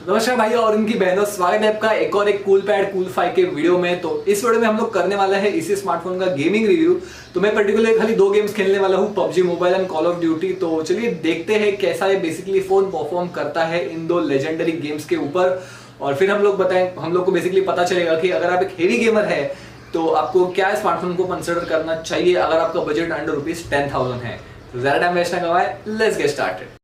नमस्कार भाई और उनकी बहनों, स्वागत है आपका एक और एक कूलपैड कूल 5 के वीडियो में। तो इस वीडियो में हम लोग करने वाला है इसी स्मार्टफोन का गेमिंग रिव्यू। तो मैं पर्टिकुलर खाली दो गेम्स खेलने वाला हूँ, PUBG mobile and call of duty. तो चलिए देखते हैं कैसा ये बेसिकली फोन परफॉर्म करता है इन दो लेजेंडरी गेम्स के ऊपर, और फिर हम लोग को बेसिकली पता चलेगा कि अगर आप एक हेवी गेमर है तो आपको क्या स्मार्टफोन को कंसिडर करना चाहिए अगर आपका बजट अंडर ₹10,000 है। तो ज्यादा टाइम वेस्ट ना करवाए, let's get started.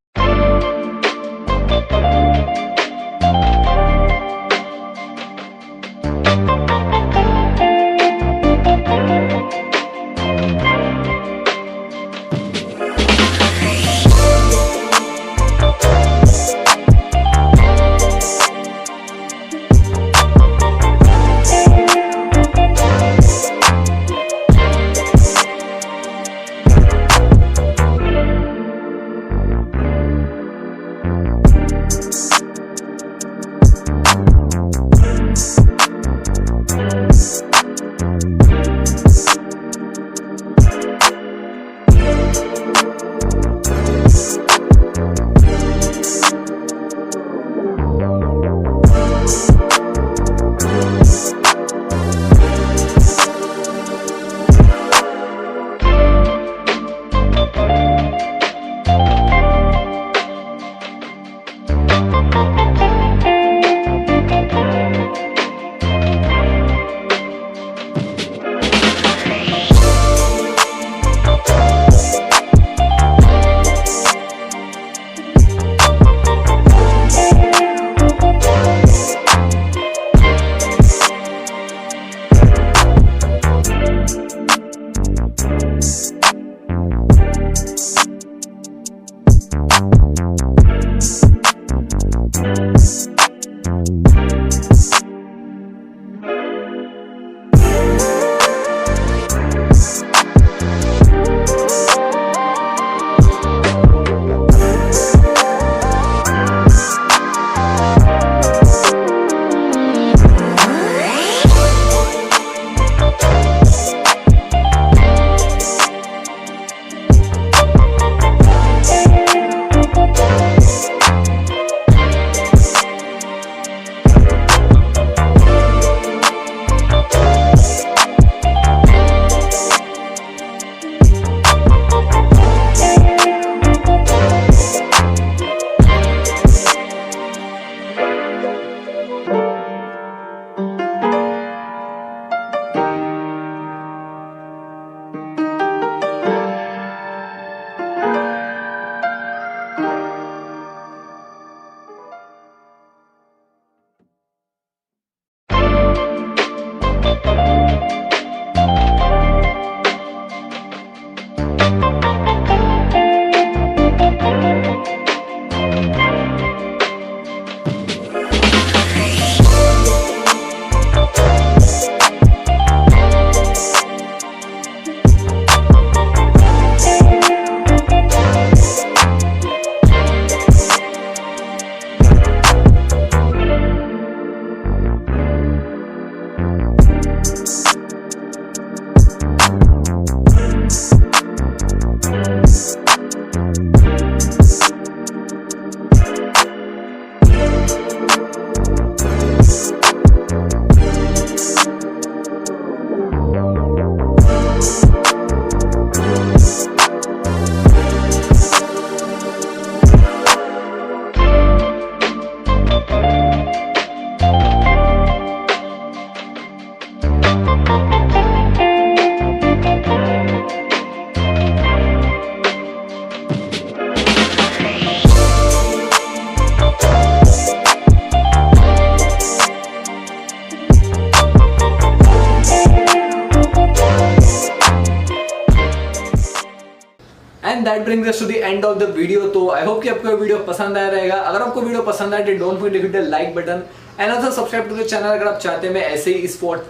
And that brings us to the end of the video. तो आई होप कि आपको वीडियो पसंद आया रहेगा। अगर आपको वीडियो पसंद आए तो don't forget to hit the like button and also subscribe to the channel अगर आप चाहते हैं मैं ऐसे ही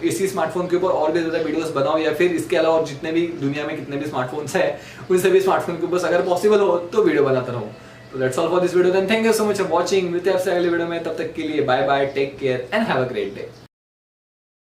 इसी स्मार्टफोन के ऊपर और भी ज्यादा वीडियोस बनाऊं, या फिर इसके अलावा और जितने भी दुनिया में कितने भी स्मार्टफोन्स है उन सभी स्मार्टफोन के ऊपर अगर पॉसिबल हो तो वीडियो बनाता रहूं। तो that's all for this video, then thank you so much for watching. मिलते हैं आपसे अगले वीडियो में, तब तक के लिए bye bye, take care and have a great day.